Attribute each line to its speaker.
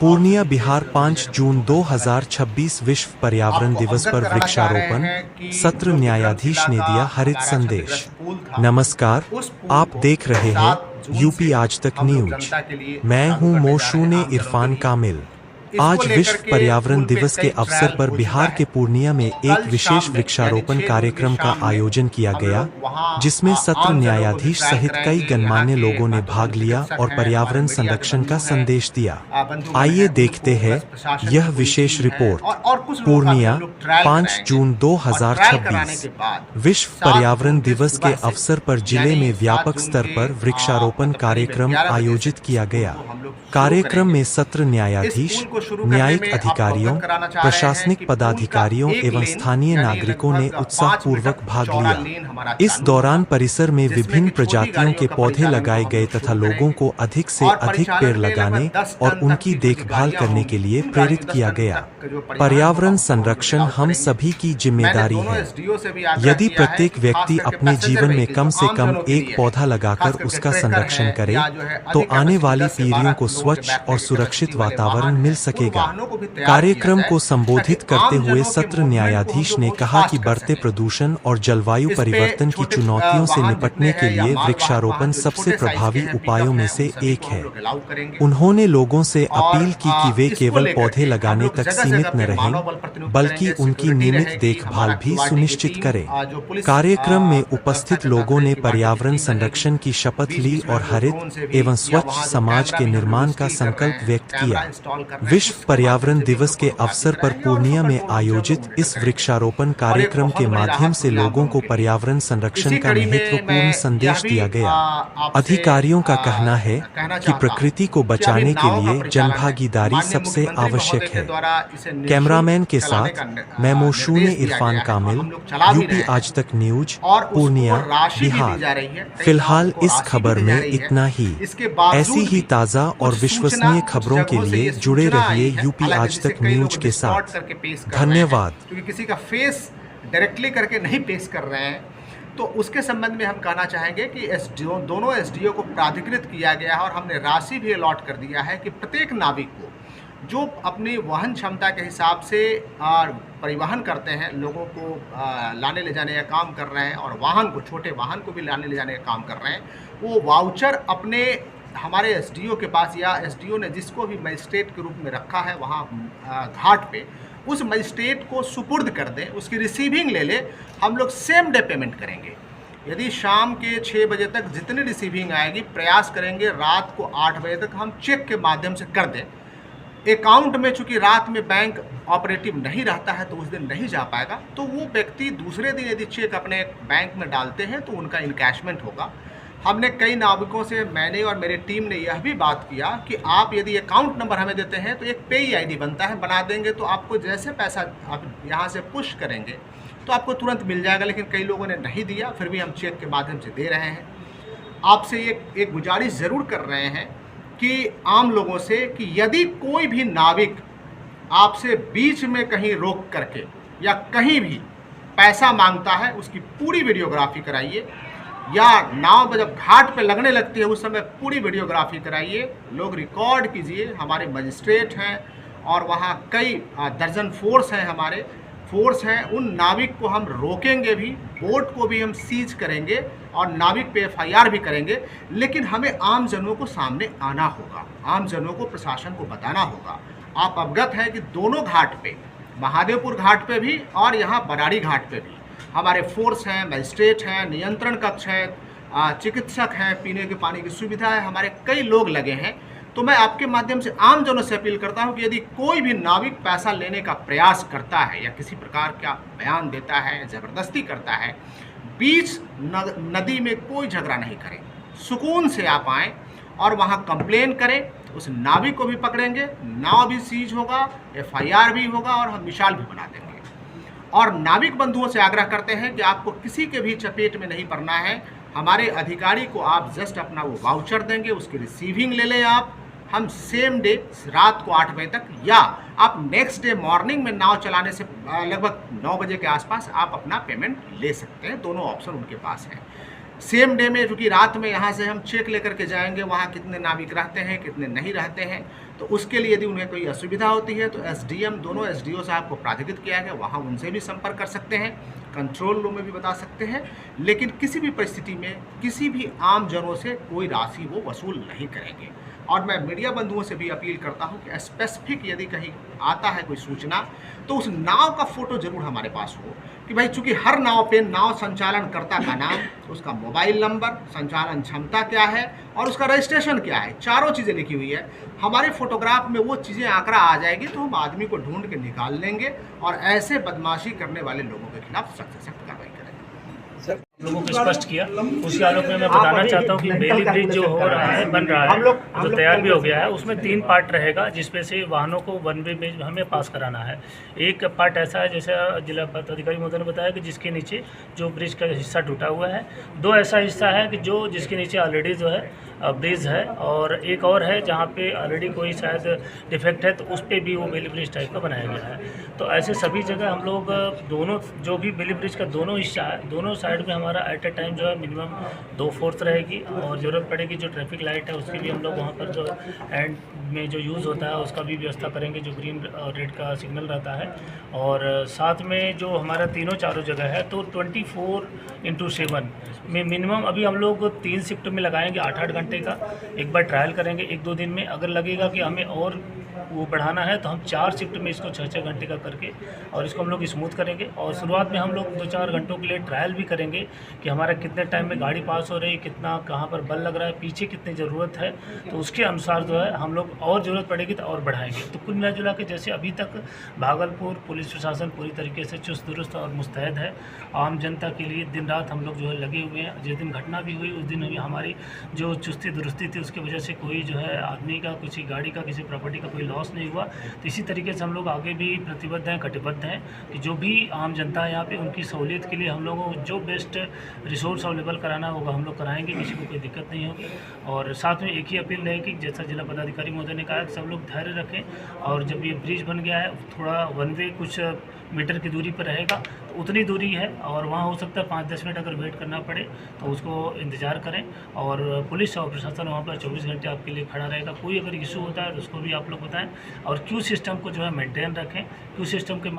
Speaker 1: पूर्णिया बिहार 5 जून 2026 विश्व पर्यावरण दिवस पर वृक्षारोपण सत्र न्यायाधीश ने दिया हरित संदेश। नमस्कार, आप देख रहे हैं यूपी आज तक न्यूज। मैं हूं मोशूने इरफान कामिल। आज विश्व पर्यावरण दिवस के अवसर पर बिहार के पूर्णिया में एक विशेष वृक्षारोपण कार्यक्रम का आयोजन किया गया, जिसमें सत्र न्यायाधीश सहित कई गणमान्य लोगों ने भाग लिया और पर्यावरण संरक्षण का संदेश दिया। आइए देखते हैं यह विशेष रिपोर्ट। पूर्णिया 5 जून 2026 विश्व पर्यावरण दिवस के अवसर पर जिले में व्यापक स्तर पर वृक्षारोपण कार्यक्रम आयोजित किया गया। कार्यक्रम में सत्र न्यायाधीश, न्यायिक अधिकारियों, प्रशासनिक पदाधिकारियों एवं स्थानीय नागरिकों ने उत्साहपूर्वक भाग लिया। इस दौरान परिसर में विभिन्न प्रजातियों के पौधे लगाए गए तथा लोगों को अधिक से अधिक पेड़ लगाने और उनकी देखभाल करने के लिए प्रेरित किया गया। पर्यावरण संरक्षण हम सभी की जिम्मेदारी है। यदि प्रत्येक व्यक्ति अपने जीवन में कम से कम एक पौधा लगाकर उसका संरक्षण करे, तो आने वाली पीढ़ियों को स्वच्छ और सुरक्षित वातावरण मिल सकेगा। कार्यक्रम को संबोधित करते हुए सत्र न्यायाधीश ने कहा कि बढ़ते प्रदूषण और जलवायु परिवर्तन की चुनौतियों से निपटने के लिए वृक्षारोपण सबसे प्रभावी उपायों में से एक है। उन्होंने लोगों से अपील की कि वे केवल पौधे लगाने तक सीमित न रहें, बल्कि उनकी नियमित देखभाल भी सुनिश्चित करें। कार्यक्रम में उपस्थित लोगों ने पर्यावरण संरक्षण की शपथ ली और हरित एवं स्वच्छ समाज के निर्माण का संकल्प व्यक्त किया। विश्व पर्यावरण दिवस के अवसर पर पूर्णिया में आयोजित इस वृक्षारोपण कार्यक्रम के माध्यम से लोगों को पर्यावरण संरक्षण का महत्वपूर्ण संदेश दिया गया। अधिकारियों का कहना है कि प्रकृति को बचाने के लिए जनभागीदारी सबसे आवश्यक है। कैमरामैन के साथ मैं मोशूने इरफान कामिल, यूपी आज तक न्यूज, पूर्णिया, बिहार। फिलहाल इस खबर में इतना ही। ऐसी ही ताज़ा और विश्वसनीय खबरों के लिए जुड़े रहिए यूपी आज तक न्यूज के साथ। धन्यवाद।
Speaker 2: क्योंकि किसी का फेस डायरेक्टली करके नहीं पेश कर रहे हैं, तो उसके संबंध में हम कहना चाहेंगे कि दोनों एसडीओ को प्राधिकृत किया गया है और हमने राशि भी अलॉट कर दिया है कि प्रत्येक नाविक को जो अपनी वहन क्षमता के हिसाब से परिवहन करते हैं, लोगों को लाने ले जाने का काम कर रहे हैं और वाहन को, छोटे वाहन को भी लाने ले जाने का काम कर रहे हैं, वो वाउचर अपने हमारे एसडीओ के पास या एसडीओ ने जिसको भी मजिस्ट्रेट के रूप में रखा है वहाँ घाट पे, उस मजिस्ट्रेट को सुपुर्द कर दें, उसकी रिसीविंग ले ले। हम लोग सेम डे पेमेंट करेंगे। यदि शाम के 6 बजे तक जितनी रिसीविंग आएगी, प्रयास करेंगे रात को 8 बजे तक हम चेक के माध्यम से कर दें। अकाउंट में चूंकि रात में बैंक ऑपरेटिव नहीं रहता है तो उस दिन नहीं जा पाएगा, तो वो व्यक्ति दूसरे दिन यदि चेक अपने बैंक में डालते हैं तो उनका इनकैशमेंट होगा। हमने कई नाविकों से, मैंने और मेरी टीम ने यह भी बात किया कि आप यदि अकाउंट नंबर हमें देते हैं तो एक पेई आईडी बनता है, बना देंगे तो आपको जैसे पैसा आप यहाँ से पुश करेंगे तो आपको तुरंत मिल जाएगा। लेकिन कई लोगों ने नहीं दिया, फिर भी हम चेक के माध्यम से दे रहे हैं। आपसे एक गुजारिश ज़रूर कर रहे हैं कि आम लोगों से कि यदि कोई भी नाविक आपसे बीच में कहीं रोक करके या कहीं भी पैसा मांगता है, उसकी पूरी वीडियोग्राफी कराइए, या नाव जब घाट पे लगने लगती है उस समय पूरी वीडियोग्राफी कराइए, लोग रिकॉर्ड कीजिए। हमारे मजिस्ट्रेट हैं और वहाँ कई दर्जन फोर्स हैं, हमारे फोर्स हैं। उन नाविक को हम रोकेंगे भी, बोट को भी हम सीज करेंगे और नाविक पे एफआईआर भी करेंगे। लेकिन हमें आम जनों को सामने आना होगा, आम जनों को, प्रशासन को बताना होगा। आप अवगत हैं कि दोनों घाट पे, महादेवपुर घाट पे भी और यहाँ बराड़ी घाट पे भी हमारे फोर्स हैं, मजिस्ट्रेट हैं, नियंत्रण कक्ष है, चिकित्सक हैं, पीने के पानी की सुविधा है, हमारे कई लोग लगे हैं। तो मैं आपके माध्यम से आम जनों से अपील करता हूं कि यदि कोई भी नाविक पैसा लेने का प्रयास करता है या किसी प्रकार का बयान देता है, ज़बरदस्ती करता है, बीच नदी में कोई झगड़ा नहीं करें, सुकून से आप आएँ और वहाँ कंप्लेन करें। उस नाविक को भी पकड़ेंगे, नाव भी सीज होगा, एफआईआर भी होगा और हम मिसाल भी बना देंगे। और नाविक बंधुओं से आग्रह करते हैं कि आपको किसी के भी चपेट में नहीं पड़ना है। हमारे अधिकारी को आप जस्ट अपना वो वाउचर देंगे, उसकी रिसीविंग ले लें आप। हम सेम डे रात को 8 बजे तक, या आप नेक्स्ट डे मॉर्निंग में नाव चलाने से लगभग 9 बजे के आसपास आप अपना पेमेंट ले सकते हैं। दोनों ऑप्शन उनके पास है। सेम डे में, क्योंकि रात में यहाँ से हम चेक लेकर के जाएंगे वहाँ कितने नाविक रहते हैं कितने नहीं रहते हैं, तो उसके लिए यदि उन्हें कोई असुविधा होती है तो एसडीएम, दोनों एसडीओ साहब को प्राधिकृत किया गया, वहाँ उनसे भी संपर्क कर सकते हैं, कंट्रोल रूम में भी बता सकते हैं। लेकिन किसी भी परिस्थिति में किसी भी आम जनों से कोई राशि वो वसूल नहीं करेंगे। और मैं मीडिया बंधुओं से भी अपील करता हूं कि स्पेसिफिक यदि कहीं आता है कोई सूचना तो उस नाव का फोटो जरूर हमारे पास हो, कि भाई चूंकि हर नाव पे नाव संचालनकर्ता का नाम, उसका मोबाइल नंबर, संचालन क्षमता क्या है और उसका रजिस्ट्रेशन क्या है, चारों चीज़ें लिखी हुई है। हमारे फोटोग्राफ में वो चीज़ें आंकड़ा आ जाएगी तो हम आदमी को ढूंढ के निकाल लेंगे और ऐसे बदमाशी करने वाले लोगों के खिलाफ सख्त से सख्त कार्रवाई करेंगे।
Speaker 3: लोगों को स्पष्ट किया, उसके आलोक में मैं बताना चाहता हूँ कि बेली ब्रिज जो हो रहा है, बन रहा है, जो तैयार भी हो गया है, उसमें 3 पार्ट रहेगा, जिसमें से वाहनों को वन वे में हमें पास कराना है। एक पार्ट ऐसा है, जैसे जिला पदाधिकारी महोदय ने बताया, कि जिसके नीचे जो ब्रिज का हिस्सा टूटा हुआ है। 2 ऐसा हिस्सा है कि जो जिसके नीचे ऑलरेडी जो है ब्रिज है, और एक और है जहाँ पे ऑलरेडी कोई शायद डिफेक्ट है, तो उस पर भी वो बेली ब्रिज टाइप का बनाया गया है। तो ऐसे सभी जगह हम लोग दोनों जो भी बेली ब्रिज का दोनों हिस्सा है, दोनों साइड में हमारा एट ए टाइम जो है मिनिमम 2/4 रहेगी, और ज़रूरत पड़ेगी जो ट्रैफिक लाइट है उसकी भी हम लोग वहाँ पर जो एंड में जो यूज़ होता है उसका भी व्यवस्था करेंगे, जो ग्रीन और रेड का सिग्नल रहता है। और साथ में जो हमारा चारों जगह है, तो 24/7 में मिनिमम अभी हम लोग 3 शिफ्ट में लगाएंगे, 8-8 घंटे का। एक बार ट्रायल करेंगे 1-2 दिन में, अगर लगेगा कि हमें और वो बढ़ाना है तो हम 4 शिफ्ट में इसको 6-6 घंटे का करके और इसको हम लोग स्मूथ करेंगे। और शुरुआत में हम लोग 2-4 घंटों के लिए ट्रायल भी करेंगे कि हमारा कितने टाइम में गाड़ी पास हो रही है, कितना कहाँ पर बल लग रहा है, पीछे कितनी ज़रूरत है, तो उसके अनुसार जो है हम लोग और ज़रूरत पड़ेगी तो और बढ़ाएंगे। तो कुल मिला जुला के जैसे अभी तक भागलपुर पुलिस प्रशासन पूरी तरीके से चुस्त दुरुस्त और मुस्तैद है। आम जनता के लिए दिन रात हम लोग जो है लगे हुए हैं। जिस दिन घटना भी हुई उस दिन भी हमारी जो चुस्ती दुरुस्ती थी उसकी वजह से कोई जो है आदमी का, किसी गाड़ी का, किसी प्रॉपर्टी का कोई लॉस नहीं हुआ। तो इसी तरीके से हम लोग आगे भी प्रतिबद्ध हैं, कटिबद्ध हैं कि जो भी आम जनता है यहाँ पे उनकी सहूलियत के लिए हम लोगों को जो बेस्ट रिसोर्स अवेलेबल कराना होगा हम लोग कराएंगे, किसी को कोई दिक्कत नहीं होगी। और साथ में एक ही अपील रहेगी, जैसा जिला पदाधिकारी महोदय ने कहा, सब लोग धैर्य रखें। और जब ये ब्रिज बन गया है, थोड़ा वन वे कुछ मीटर की दूरी पर रहेगा, तो उतनी दूरी है और वहाँ हो सकता है 5-10 मिनट अगर वेट करना पड़े तो उसको इंतज़ार करें। और पुलिस और प्रशासन वहाँ पर 24 घंटे आपके लिए खड़ा रहेगा। कोई अगर इशू होता है तो उसको भी आप लोग बताएं। और क्यू सिस्टम को जो है मेंटेन रखें। क्यू सिस्टम के